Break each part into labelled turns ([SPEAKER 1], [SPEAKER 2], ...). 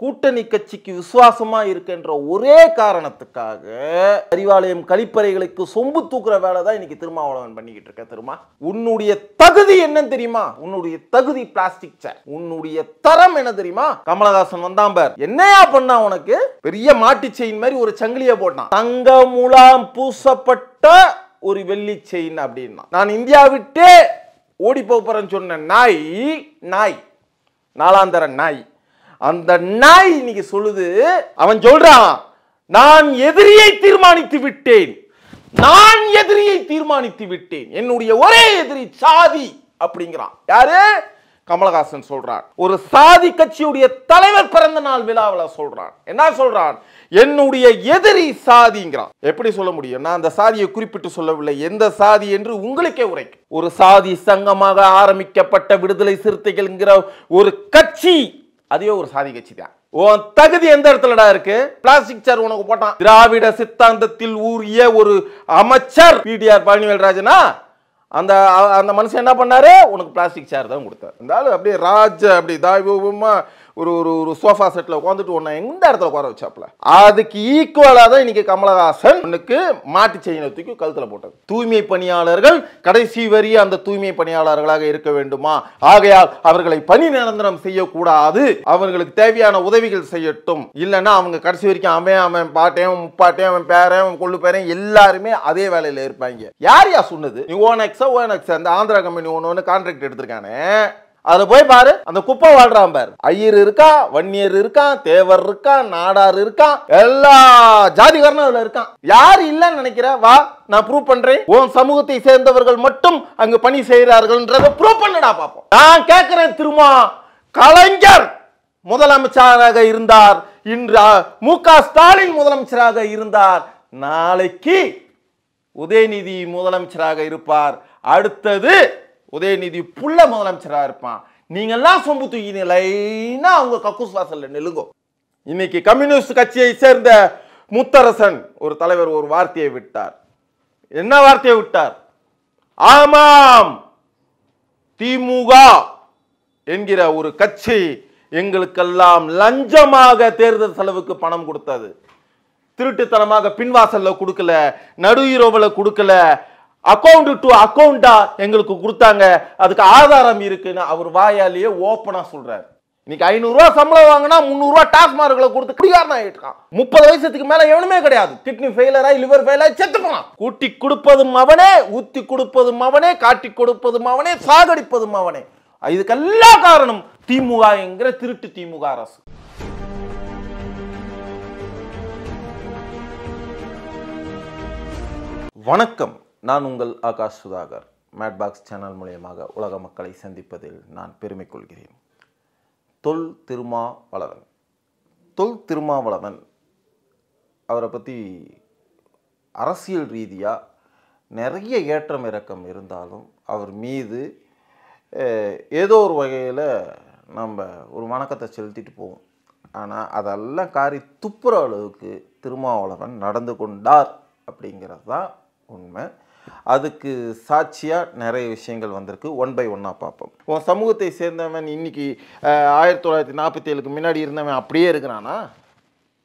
[SPEAKER 1] கூட்டணி கட்சிக்கு விசுவாசமா இருக்கின்ற ஒரே காரணத்துக்காக அறிவாலயம் கழிப்பறைகளுக்கு சொம்பு தூக்குற வேலை தான் இன்னைக்கு திருமாவளவன் பண்ணிக்கிட்டு இருக்க. தெரியுமா? உன்னுடைய தகுதி என்ன தெரியுமா? உன்னுடைய தகுதி பிளாஸ்டிக் சேர். உன்னுடைய தரம் என்ன தெரியுமா? கமலஹாசன் வந்தான் பார், என்னையா பண்ணா உனக்கு? பெரிய மாட்டு செயின் மாதிரி ஒரு சங்கிலிய போட்டான், தங்க முலாம் பூசப்பட்ட ஒரு வெள்ளி செயின் அப்படின்னா. நான் இந்தியா விட்டே ஓடி போறேன்னு சொன்ன நாய் நாய் நாலாந்தர நாய், அந்த நாய் இன்னைக்கு சொல்லுது, அவன் சொல்றான், நான் எதிரியை தீர்மானித்து விட்டேன், நான் எதிரியை தீர்மானித்து விட்டேன், என்னுடைய ஒரே எதிரி சாதி அப்படிங்கிறான். யாரு? கமலஹாசன் சொல்றான். ஒரு சாதி கட்சியுடைய தலைவர் பிறந்த நாள் விழாவில் சொல்றான். என்ன சொல்றான்? என்னுடைய எதிரி சாதிங்கிறான். எப்படி சொல்ல முடியும்? நான் அந்த சாதியை குறிப்பிட்டு சொல்லவில்லை, எந்த சாதி என்று உங்களுக்கே உரைக்கும். ஒரு சாதி சங்கமாக ஆரம்பிக்கப்பட்ட விடுதலை சிறுத்தைகள்ங்கிற ஒரு கட்சி, அதே ஒரு சாதி கட்சி தான். உன் தகுதி எந்த இடத்துலடா இருக்கு? பிளாஸ்டிக் சேர் உனக்கு போட்டான். திராவிட சித்தாந்தத்தில் ஊறிய ஒரு அமைச்சர் பிடிஆர் பழனிவேல்ராஜனா, அந்த அந்த மனுஷன் என்ன பண்ணாரு? உனக்கு பிளாஸ்டிக் சேர் தான் கொடுத்தார். இந்த ஆளு அப்படியே ராஜ அப்படி தாய்வமா ஒரு ஒரு சோஃபா செட்ல உட்காந்துட்டு உன்னை எந்த இடத்துல உட்கார வச்சாப்ல. அதுக்கு ஈக்குவலா தான் இன்னைக்கு கமலஹாசன் உனக்கு மாட்டு செயினை தூக்கி கழுத்துல போட்டது. தூய்மை பணியாளர்கள் கடைசி வரி அந்த தூய்மை பணியாளர்களாக இருக்க வேண்டுமா? ஆகையால் அவர்களை பணி நிரந்தரம் செய்யக்கூடாது, அவர்களுக்கு தேவையான உதவிகள் செய்யட்டும். இல்லைன்னா அவங்க கடைசி வரைக்கும் அவன் பாட்டேன் முப்பாட்டேன் அவன் பேரன் அவன் கொள்ளு பேரன் எல்லாருமே அதே வேலையில இருப்பாங்க. யார் சொன்னது? நீ ஓனக்ஸ் அந்த ஆந்திரா கம்பெனி ஒன்று கான்ட்ராக்ட் எடுத்திருக்கானே, அதுல போய் பாரு, அந்த குப்பை வாழ்றான் பாரு. ஐயர் இருக்கா, வன்னியர் இருக்கான், தேவர் இருக்கான், நாடார் இருக்கான், எல்லா ஜாதிகாரனும் அதுல இருக்கான். யார் இல்லன்னு நினைக்கிற? வா, நான் ப்ரூவ் பண்றேன். உன் சமூகத்தை சேர்ந்தவர்கள் மட்டும் அங்கு பணி செய்கிறார்கள்ன்றத ப்ரூவ் பண்ணடா பாப்போம். நான் கேட்கிறேன், திருமா கலைஞர் முதலமைச்சராக இருந்தார், இன்று மு.க. ஸ்டாலின் முதலமைச்சராக இருந்தார், நாளைக்கு உதயநிதி முதலமைச்சராக இருப்பார், அடுத்தது உதயநிதி புள்ள முதலமைச்சரா இருப்பான். நீங்க எல்லாம் சொம்பு தூக்கினா அவங்க கக்கூஸ் வாசல்ல நெலுங்கோ. இன்னைக்கு கம்யூனிஸ்ட் கட்சியை சேர்ந்த முத்தரசன் ஒரு தலைவர் ஒரு வார்த்தையை விட்டார். என்ன வார்த்தையை விட்டார்? ஆமாம், திமுக என்கிற ஒரு கட்சி எங்களுக்கெல்லாம் லஞ்சமாக தேர்தல் செலவுக்கு பணம் கொடுத்தது, திருட்டுத்தனமாக பின்வாசல்ல கொடுக்கல, நடு இரவுல கொடுக்கல, அக்கௌண்ட் டு அக்கௌண்டா எங்களுக்கு கொடுத்தாங்க, அதுக்கு ஆதாரம் இருக்குன்னு அவர் வாயாலேயே ஓப்பனா சொல்றாரு. இன்னைக்கு 500 ரூபாய் சம்பளம் வாங்கினா 300 ரூபாய் டாஸ்மார்க்ல கொடுத்து குடிகாரனா ஆயிட்டான். 30 வயசுக்கு மேல எவனுமே கிடையாது, கிட்னி ஃபெயிலரா லிவர் ஃபெயிலரா செத்து போனான். கூட்டி கொடுப்பதும் அவனே, ஊத்தி கொடுப்பதும் அவனே, காட்டி கொடுப்பதும் அவனே, சாகடிப்பதும் அவனே. இதுக்கெல்லாம் காரணம் திமுக என்கிற திருட்டு திமுக அரசு. வணக்கம், நான் உங்கள் ஆகாஷ் சுதாகர். மேட்பாக்ஸ் சேனல் மூலமாக உலக மக்களை சந்திப்பதில் நான் பெருமை கொள்கிறேன். தொல் திருமாவளவன் அவரை பற்றி அரசியல் ரீதியாக நிறைய ஏற்றம் இறக்கம் இருந்தாலும் அவர் மீது ஏதோ ஒரு வகையில் நம்ம ஒரு வணக்கத்தை செலுத்திட்டு போவோம். ஆனால் அதெல்லாம் காரி துப்புற அளவுக்கு திருமாவளவன் நடந்து கொண்டார் அப்படிங்கிறது தான் உண்மை. அதுக்கு சாட்சியாக நிறைய விஷயங்கள் வந்திருக்கு. ஒன் பை ஒன்னாக பார்ப்போம். உன் சமூகத்தை சேர்ந்தவன் இன்னைக்கு 1947க்கு முன்னாடி இருந்தவன் அப்படியே இருக்கிறானா?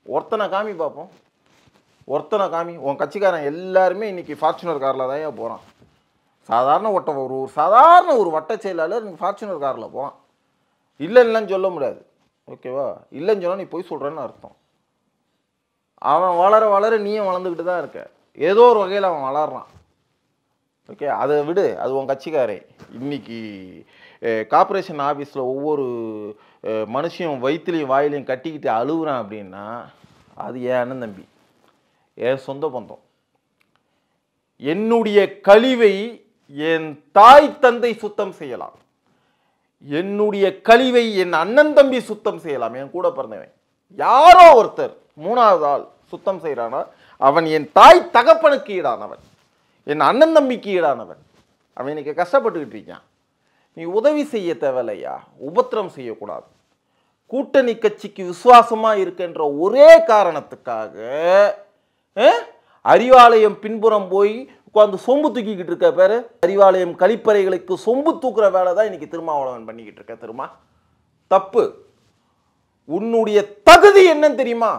[SPEAKER 1] ஒருத்தனை காமி பார்ப்போம், ஒருத்தனை காமி. உன் கட்சிக்காரன் எல்லாருமே இன்னைக்கு ஃபார்ச்சுனர் காரில் தான் போகிறான். சாதாரண ஒரு வட்ட செயலாளர் ஃபார்ச்சுனர் காரில் போகிறான். இல்லைன்னு சொல்ல முடியாது, ஓகேவா? இல்லைன்னு சொன்னால் நீ போய் சொல்கிறேன்னு அர்த்தம். அவன் வளர வளர நீயும் வளர்ந்துக்கிட்டு தான் இருக்க. ஏதோ ஒரு வகையில் அவன் வளர்றான், ஓகே? அதை விடு, அது உன் கட்சிக்காரே. இன்னைக்கு கார்பரேஷன் ஆஃபீஸில் ஒவ்வொரு மனுஷன் வயிற்றுலையும் வாயிலையும் கட்டிக்கிட்டு அழுகுறான் அப்படின்னா அது என் அண்ணன் தம்பி, என் சொந்த பந்தம். என்னுடைய கழிவை என் தாய் தந்தை சுத்தம் செய்யலாம், என்னுடைய கழிவை என் அண்ணன் தம்பி சுத்தம் செய்யலாம், என் கூட பிறந்தவன் யாரோ ஒருத்தர் மூணாவது ஆள் சுத்தம் செய்கிறானா அவன் என் தாய் தகப்பனுக்கு ஈடானவன், என் அண்ணன் தம்பிக்கு ஈடானவன். அவன் இன்னைக்கு கஷ்டப்பட்டுக்கிட்டு இருக்கான். நீ உதவி செய்ய தேவையில்லையா, உபத்திரம் செய்யக்கூடாது. கூட்டணி கட்சிக்கு விசுவாசமா இருக்கின்ற ஒரே காரணத்துக்காக அறிவாலயம் பின்புறம் போய் உட்காந்து சொம்பு தூக்கிக்கிட்டு இருக்க பேரு. அறிவாலயம் கழிப்பறைகளுக்கு சொம்பு தூக்குற வேலை தான் இன்னைக்கு திருமாவளவன் பண்ணிக்கிட்டு இருக்க. திருமா தப்பு. உன்னுடைய தகுதி என்னன்னு தெரியுமா?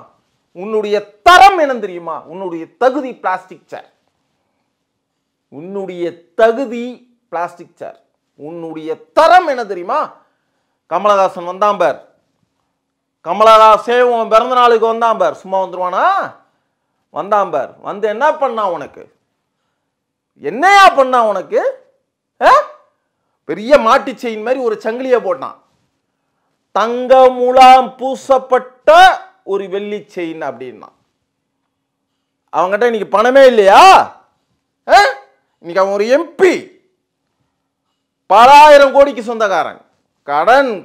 [SPEAKER 1] உன்னுடைய தரம் என்னன்னு தெரியுமா? உன்னுடைய தகுதி பிளாஸ்டிக் சேர். உன்னுடைய தகுதி பிளாஸ்டிக் சேர். உன்னுடைய தரம் என்ன தெரியுமா? கமலஹாசன் வந்தான் பார், கமலஹாசன் உன் பிறந்த நாளுக்கு வந்தான் பார், சும்மா வந்துருவானா? வந்தான் பார், வந்து என்ன பண்ணா உனக்கு? என்னையா பண்ணா உனக்கு? பெரிய மாட்டு செயின் மாதிரி ஒரு சங்கிலியை போட்டான், தங்க முலாம் பூசப்பட்ட ஒரு வெள்ளி செயின் அப்படின்னா. அவங்ககிட்ட இன்னைக்கு பணமே இல்லையா? இன்னைக்கு அவன் ஒரு எம்பி, பல ஆயிரம் கோடிக்கு சொந்தக்காரன்,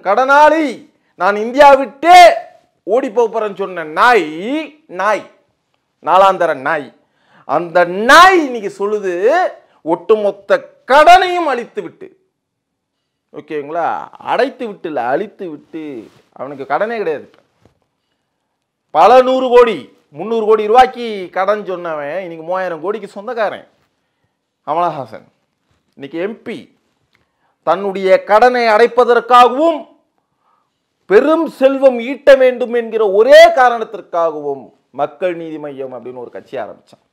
[SPEAKER 1] கடனாளி, நான் இந்தியா விட்டே ஓடி போறேன்னு சொன்ன நாய், நாலாந்தர நாய். அந்த நாய் இன்னைக்கு சொல்லுது ஒட்டுமொத்த கடனையும் அழித்து விட்டு, ஓகேங்களா, அடைத்து விட்டு இல்லை, அழித்து விட்டு. அவனுக்கு கடனே கிடையாது. பல 100 கோடி 300 கோடி ரூபாய்க்கு கடன் சொன்னவன் இன்னைக்கு 3000 கோடிக்கு சொந்தக்காரன் கமலஹாசன். இன்னைக்கு எம்பி. தன்னுடைய கடனை அடைப்பதற்காகவும் பெரும் செல்வம் ஈட்ட வேண்டும் என்கிற ஒரே காரணத்திற்காகவும் மக்கள் நீதி மையம் அப்படின்னு ஒரு கட்சி ஆரம்பிச்சான்.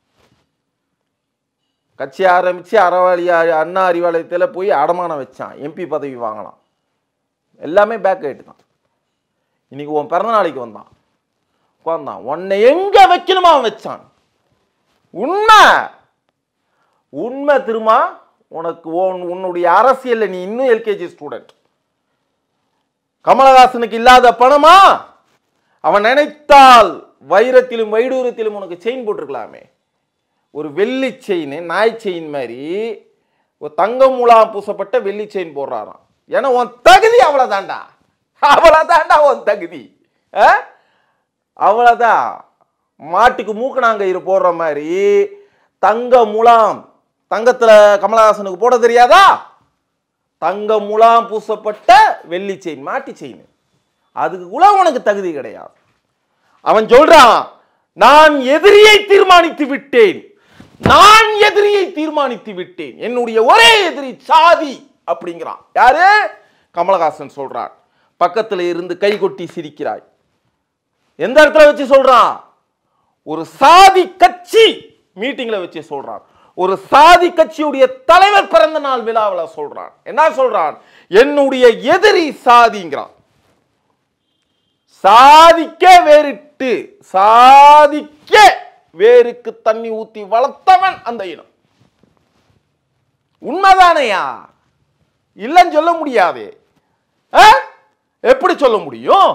[SPEAKER 1] கட்சி ஆரம்பிச்சு அண்ணா அறிவாலயத்தில் போய் அடமானம் வச்சான், எம்பி பதவி வாங்கலாம். எல்லாமே பேக் ஆயிட்டு தான். இன்னைக்கு உன் பிறந்த நாளைக்கு வந்தான், உட்கார்ந்தான், உன்னை எங்க வைக்கணுமா வச்சான். உண்மை திருமா உனக்கு. உன்னுடைய அரசியல் நீ இன்னும் எல்கேஜி ஸ்டூடெண்ட். கமலஹாசனுக்கு இல்லாத பணமா? அவன் நினைத்தால் வைரத்திலும் வைடூரத்திலும் உனக்கு செயின் போட்டிருக்கலாமே. ஒரு வெள்ளி செயின், நாய் செயின் மாதிரி ஒரு தங்க முலாம் பூசப்பட்ட வெள்ளி செயின் போடுறாராம். ஏன்னா உன் தகுதி அவ்வளவுதான்டா, அவ்வளவுதான்டா உன் தகுதி. அவ்வளவுதான். மாட்டுக்கு மூக்கணாங்கயிறு போடுற மாதிரி தங்க முலாம். தங்கத்துல கமலஹாசனுக்கு போட தெரியாதா? தங்க முலாம் பூசப்பட்ட வெள்ளி செயின், மாட்டு செயின். அதுக்கு கூட உனக்கு தகுதி கிடையாது. அவன் சொல்றான், நான் எதிரியை தீர்மானித்து விட்டேன், நான் எதிரியை தீர்மானித்து விட்டேன், என்னுடைய ஒரே எதிரி சாதி அப்படிங்கிறான். யாரு? கமலஹாசன் சொல்றான். பக்கத்துல இருந்து கை கொட்டி சிரிக்கிறாய். எந்த இடத்துல வச்சு சொல்றான்? ஒரு சாதி கட்சி மீட்டிங்ல வச்சு சொல்றான். ஒரு சாதி கட்சியுடைய தலைவர் பிறந்த நாள் விழாவில் சொல்றான். என்ன சொல்றான்? என்னுடைய எதிரி சாதிங்கிறான். சாதிக்க வேறிட்டு, சாதிக்க வேருக்கு தண்ணி ஊத்தி வளர்த்தவன் அந்த இனம். உண்மைதானையா? இல்லைன்னு சொல்ல முடியாது. எப்படி சொல்ல முடியும்?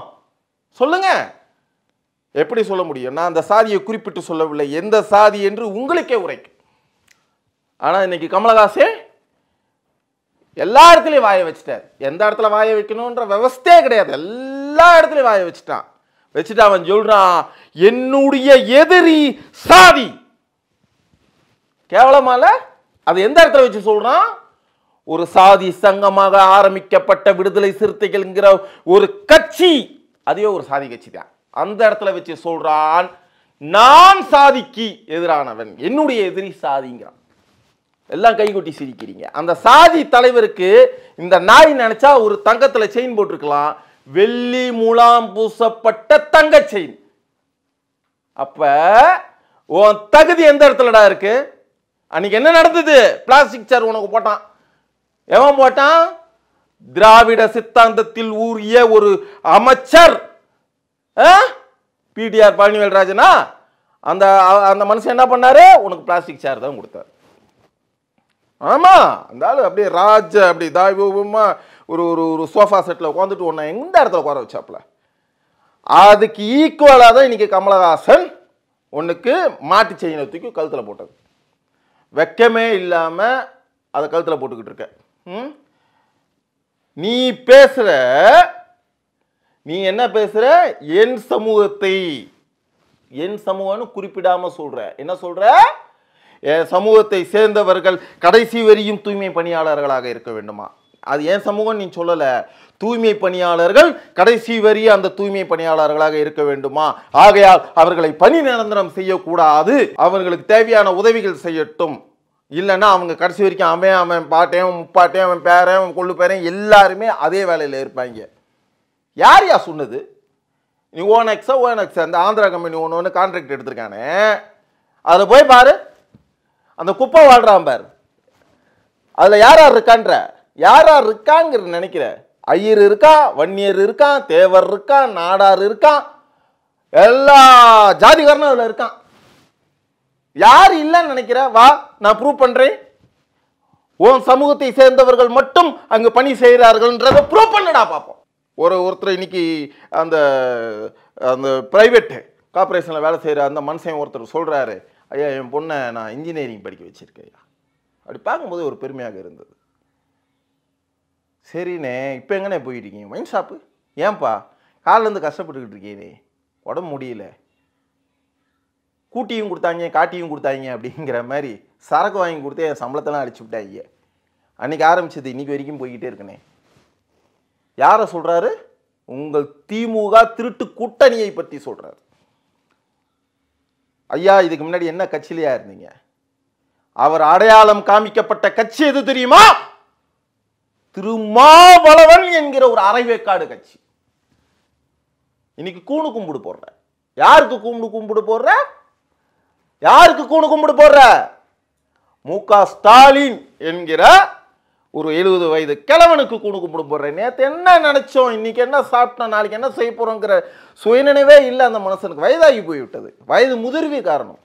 [SPEAKER 1] சொல்லுங்க, எப்படி சொல்ல முடியும்? நான் அந்த சாதியை குறிப்பிட்டு சொல்லவில்லை, எந்த சாதி என்று உங்களுக்கே உரைக்கும். ஆனா இன்னைக்கு கமலஹாசன் எல்லா இடத்துலையும் வாய வச்சுட்டார். எந்த இடத்துல வாய வைக்கணும்ன்ற விவஸ்தே கிடையாது, எல்லா இடத்துலையும் வாய வச்சுட்டான். வச்சுட்டு அவன் சொல்றான், என்னுடைய எதிரி சாதி. கேவலமால? அது எந்த இடத்துல வச்சு சொல்றான்? ஒரு சாதி சங்கமாக ஆரம்பிக்கப்பட்ட விடுதலை சிறுத்தைகள்ங்கிற ஒரு கட்சி, அதுவே ஒரு சாதி கட்சி தான். அந்த இடத்துல வச்சு சொல்றான், நான் சாதிக்கு எதிரானவன், என்னுடைய எதிரி சாதிங்கிறான். எல்லாம் கைகொட்டி சிரிக்கிறீங்க. அந்த சாதி தலைவருக்கு இந்த நாய் நினைச்சா ஒரு தங்கத்துல செயின் போட்டிருக்கலாம், வெள்ளி முலாம் பூசப்பட்ட தங்க செயின். அப்ப உன் தகுதி எந்த இடத்துலடா இருக்கு? அன்னைக்கு என்ன நடந்தது? பிளாஸ்டிக் சேர் உனக்கு போட்டான். எவன் போட்டான்? திராவிட சித்தாந்தத்தில் ஊறிய ஒரு அமைச்சர், பிடிஆர் பழனிவேல்ராஜனா. அந்த அந்த மனுஷன் என்ன பண்ணாரு? உனக்கு பிளாஸ்டிக் சேர் தான் கொடுத்தாரு. ஆமா, அந்த ஆளு அப்படியே ராஜ அப்படி தாய்வமா ஒரு ஒரு சோஃபா செட்டில் உட்காந்துட்டு உன்னை எந்த இடத்துல உட்கார வச்சாப்புல. அதுக்கு ஈக்குவலாக தான் இன்னைக்கு கமலஹாசன் உனக்கு மாட்டு செயினை தூக்கி கழுத்தில் போட்டது. வெக்கமே இல்லாமல் அதை கழுத்தில் போட்டுக்கிட்டு இருக்க. நீ பேசுற, நீ என்ன பேசுற? என் சமூகத்தை, என் சமூகம்னு குறிப்பிடாம சொல்ற. என்ன சொல்ற? சமூகத்தை சேர்ந்தவர்கள் கடைசி வரையும் தூய்மை பணியாளர்களாக இருக்க வேண்டுமா? அது ஏன் சமூகம் நீ சொல்லல. தூய்மை பணியாளர்கள் கடைசி வரி அந்த தூய்மை பணியாளர்களாக இருக்க வேண்டுமா? ஆகையால் அவர்களை பணி நிரந்தரம் செய்யக்கூடாது, அவர்களுக்கு தேவையான உதவிகள் செய்யட்டும். இல்லைன்னா அவங்க கடைசி வரைக்கும் அவன் பாட்டேன் முப்பாட்டேன் அவன் பேரன் அவன் கொள்ளு பேரன் எல்லாருமே அதே வேலையில் இருப்பாங்க. யார் சொன்னது? நீ ஓஎன்எக்ஸ் அந்த ஆந்திரா கம்பெனி ஒன்று கான்ட்ராக்ட் எடுத்திருக்கானே, அதில் போய் பாரு, அந்த குப்பை வாழ்றான் பாரு, அதில் யார் யார் இருக்கான்ற, யார் யார் இருக்காங்கிற நினைக்கிற? ஐயர் இருக்கான், வன்னியர் இருக்கான், தேவர் இருக்கான், நாடார் இருக்கான், எல்லா ஜாதிகாரனும் அதில் இருக்கான். யார் இல்லைன்னு நினைக்கிற? வா, நான் ப்ரூவ் பண்றேன். உன் சமூகத்தை சேர்ந்தவர்கள் மட்டும் அங்கு பணி செய்கிறார்கள்ன்றதை ப்ரூவ் பண்ணடா பார்ப்போம். ஒருத்தர் இன்னைக்கு அந்த அந்த பிரைவேட் கார்பரேஷனில் வேலை செய்கிற அந்த மனுஷன் ஒருத்தர் சொல்கிறாரு, ஐயா என் பொண்ணை நான் இன்ஜினியரிங் படிக்க வச்சிருக்கேன். அப்படி பார்க்கும்போது ஒரு பெருமையாக இருந்தது. சரிண்ணே, இப்போ எங்கண்ணே போயிட்டு இருக்கீங்க? Wine shop. ஏன்பா? காலிலேருந்து கஷ்டப்பட்டுக்கிட்டு இருக்கீனே, உடம்பு முடியல, கூட்டியும் கொடுத்தாங்க காட்டியும் கொடுத்தாங்க அப்படிங்கிற மாதிரி சரக்கு வாங்கி கொடுத்து என் சம்பளத்தெல்லாம் அடிச்சு விட்டாங்க. அன்றைக்கி ஆரம்பிச்சது இன்னைக்கு வரைக்கும் போய்கிட்டே இருக்குண்ணே. யாரை சொல்கிறாரு? உங்கள் திமுக திருட்டு கூட்டணியை பற்றி சொல்கிறார். ஐயா இதுக்கு முன்னாடி என்ன கட்சியிலையா இருந்தீங்க? அவர் அடையாளம் காமிக்கப்பட்ட கட்சி எது தெரியுமா? திருமாவளவன் என்கிற ஒரு அரைவேக்காடு கட்சி. இன்னைக்கு கூணு கும்பிடு போடுற. யாருக்கு கூணு கும்பிடு போடுற? யாருக்கு கூணு கும்பிடு போடுற? மு.க. ஸ்டாலின் என்கிற ஒரு 70 வயது கிழவனுக்கு கூணு கும்பிடு போடுற. நேற்று என்ன நினைச்சோம், இன்னைக்கு என்ன சாப்பிட்டோம், நாளைக்கு என்ன செய்ய போறோங்கிற சுயநினைவே இல்லை அந்த மனுஷனுக்கு. வயதாகி போய்விட்டது, வயது முதிர்வி காரணம்.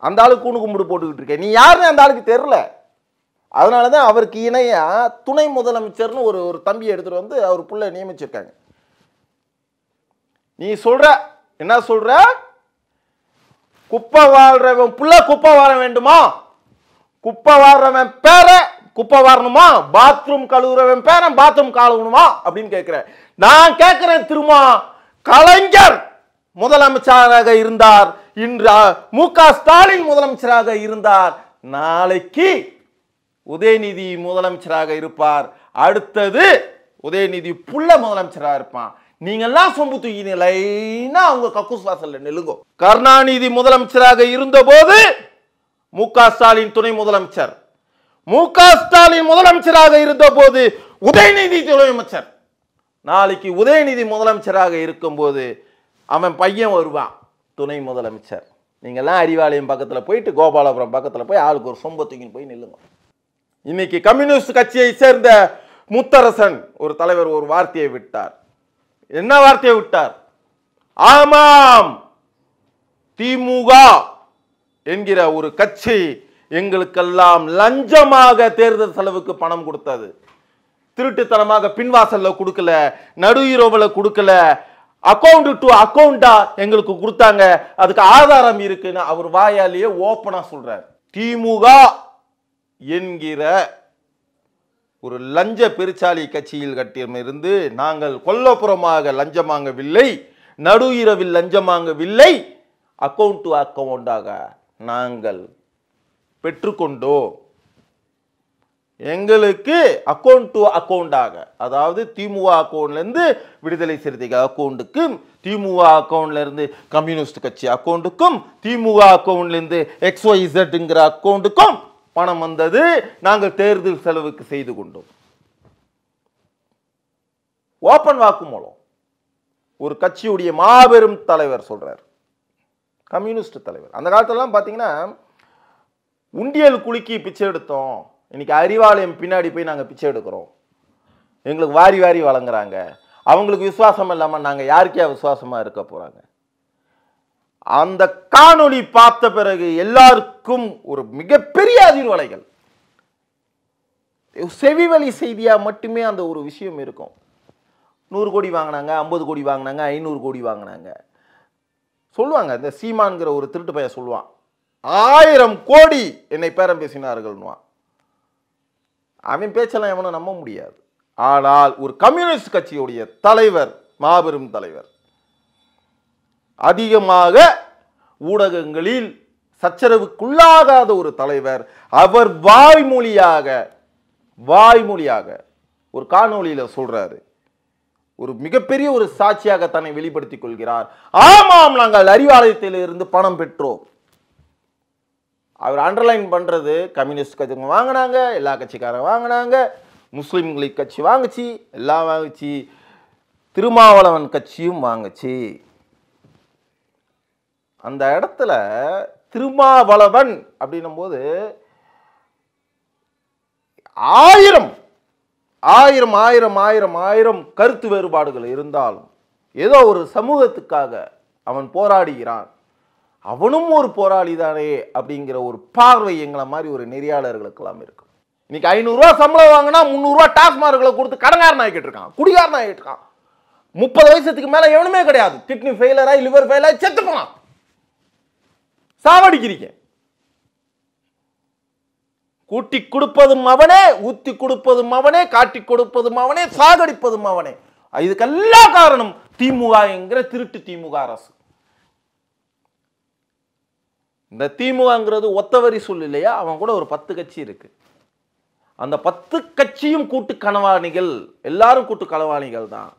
[SPEAKER 1] அந்த ஆளுக்கு கூணு கும்பிடு போட்டுக்கிட்டு இருக்க. நீ யாருன்னு அந்த ஆளுக்கு தெரியல. அதனாலதான் அவருக்கு இணையா துணை முதலமைச்சர்னு ஒரு தம்பியை எடுத்துட்டு வந்து அவர் புள்ள நியமிச்சிருக்காங்க. நீ சொல்ற என்ன சொல்ற? குப்பை வாழ்றவன் புள்ள குப்பை வாழ வேண்டுமா? குப்பை வாடுறவன் பேர குப்பை வாரணுமா? பாத்ரூம் கழுவுறவன் பேரன் பாத்ரூம் கழுவணுமா அப்படின்னு கேட்கிறேன். நான் கேட்கிறேன், திருமா கலைஞர் முதலமைச்சராக இருந்தார், இன்று மு.க. ஸ்டாலின் முதலமைச்சராக இருந்தார், நாளைக்கு உதயநிதி முதலமைச்சராக இருப்பார், அடுத்தது உதயநிதி புள்ள முதலமைச்சராக இருப்பான். நீங்கெல்லாம் சொம்பு தூக்கினா அவங்க கக்கூஸ் வாசல்ல நெல்லுங்கோ. கருணாநிதி முதலமைச்சராக இருந்த போது மு.க. ஸ்டாலின் துணை முதலமைச்சர், மு.க. ஸ்டாலின் முதலமைச்சராக இருந்த போது உதயநிதி துணை அமைச்சர். நாளைக்கு உதயநிதி முதலமைச்சராக இருக்கும்போது அவன் பையன் வருவான் துணை முதலமைச்சர். நீங்கெல்லாம் அறிவாலயம் பக்கத்தில் போயிட்டு கோபாலபுரம் பக்கத்தில் போய் ஆளுக்கு ஒரு சொம்பு தூக்கின்னு போய் நில்லுங்க. இன்னைக்கு கம்யூனிஸ்ட் கட்சியை சேர்ந்த முத்தரசன் ஒரு தலைவர் ஒரு வார்த்தையை விட்டார். என்ன வார்த்தையை விட்டார்? ஆமாம், திமுக என்கிற ஒரு கட்சி எங்களுக்கெல்லாம் லஞ்சமாக தேர்தல் செலவுக்கு பணம் கொடுத்தது. திருட்டுத்தனமாக பின்வாசல்ல கொடுக்கல, நடு இரவுல கொடுக்கல, அக்கௌண்ட் டு அக்கௌண்டா எங்களுக்கு கொடுத்தாங்க, அதுக்கு ஆதாரம் இருக்குன்னு அவர் வாயாலேயே ஓப்பனா சொல்றார். திமுக என்கிற ஒரு லஞ்ச பெருச்சாலி கட்சியில் கட்டியிருந்து நாங்கள் கொல்லப்புறமாக லஞ்சம் வாங்கவில்லை, நடு இரவில் லஞ்சம் வாங்கவில்லை, அக்கௌண்ட் டு அக்கௌண்டாக நாங்கள் பெற்றுக்கொண்டோம். எங்களுக்கு அக்கௌண்ட் டு அக்கௌண்டாக, அதாவது திமுக அக்கௌண்ட்ல இருந்து விடுதலை சிறுத்தைகள் அக்கௌண்ட்டுக்கும், திமுக அக்கௌண்ட்ல இருந்து கம்யூனிஸ்ட் கட்சி அக்கௌண்ட்டுக்கும், திமுக அக்கௌண்ட்ல இருந்து XYZங்கிற அக்கௌண்ட்டுக்கும் பணம் வந்தது. நாங்கள் தேர்தல் செலவுக்கு செய்து கொண்டோம். ஓபன் வாக்குமூலம் ஒரு கட்சியுடைய மாபெரும் தலைவர் சொல்றார், கம்யூனிஸ்ட் தலைவர். அந்த காலத்துலலாம் பார்த்தீங்கன்னா உண்டியல் குலுக்கி பிச்சை எடுத்தோம், இன்னைக்கு அறிவாலயம் பின்னாடி போய் நாங்கள் பிச்சை எடுக்கிறோம், எங்களுக்கு வாரி வாரி வழங்குறாங்க. அவங்களுக்கு விசுவாசம் இல்லாமல் நாங்கள் யாருக்கே விசுவாசமாக இருக்க போகிறாங்க. அந்த காணொளி பார்த்த பிறகு எல்லாருக்கும் ஒரு மிகப்பெரிய அதிர்வலைகள். செவிவழி செய்தியா மட்டுமே அந்த ஒரு விஷயம் இருக்கும். 100 கோடி வாங்கினாங்க, 50 கோடி வாங்கினாங்க, 500 கோடி வாங்கினாங்க சொல்லுவாங்க. இந்த சீமான்கிற ஒரு திருட்டு பையன் சொல்லுவான், 1000 கோடி என்னை பேரம் பேசினார்கள்னுவான். அவன் பேச்செல்லாம் எவனும் நம்ப முடியாது. ஆனால் ஒரு கம்யூனிஸ்ட் கட்சியுடைய தலைவர், மாபெரும் தலைவர், அதிகமாக ஊடகங்களில் சச்சரவுக்குள்ளாகாத ஒரு தலைவர், அவர் வாய்மொழியாக ஒரு காணொளியில சொல்றாரு, ஒரு மிகப்பெரிய ஒரு சாட்சியாக தன்னை வெளிப்படுத்திக் கொள்கிறார். ஆமாம், நாங்கள் அறிவாலயத்தில் இருந்து பணம் பெற்றோம். அவர் அண்டர்லைன் பண்றது, கம்யூனிஸ்ட் கட்சி வாங்கினாங்க, எல்லா கட்சிக்காரங்க வாங்கினாங்க, முஸ்லிம் லீக் கட்சி வாங்குச்சு, எல்லாம் வாங்குச்சு, திருமாவளவன் கட்சியும் வாங்குச்சு. அந்த இடத்துல திருமாவளவன் அப்படின்னும் போது ஆயிரம் ஆயிரம் ஆயிரம் ஆயிரம் ஆயிரம் கருத்து வேறுபாடுகள் இருந்தாலும் ஏதோ ஒரு சமூகத்துக்காக அவன் போராடுகிறான், அவனும் ஒரு போராளி தானே அப்படிங்கிற ஒரு பார்வை எங்களை மாதிரி ஒரு நெறியாளர்களுக்கெல்லாம் இருக்கு. இன்னைக்கு 500 ரூபா சம்பளம் வாங்கினா 300 ரூபா டாஸ்மார்க்களை கொடுத்து கடங்காரன் ஆகிட்டு இருக்கான், குடிகாரன் ஆகிட்டு இருக்கான். 30 வயசுக்கு மேல எவனுமே கிடையாது, கிட்னி ஃபெயிலராய் லிவர் ஃபெயிலாய் செத்து போனான். சாவடிக்கிறீங்க. கூட்டி கொடுப்பதும் அவனே, ஊத்தி கொடுப்பதும் அவனே, காட்டி கொடுப்பதும் அவனே, சாகடிப்பதும் அவனே. இதுக்கெல்லாம் காரணம் திமுக என்கிற திருட்டு திமுக அரசு. இந்த திமுகங்கிறது ஒத்தவரி சொல் இல்லையா, அவன் கூட ஒரு 10 கட்சி இருக்கு. அந்த 10 கட்சியும் கூட்டு களவாணிகள், எல்லாரும் கூட்டு களவாணிகள் தான்.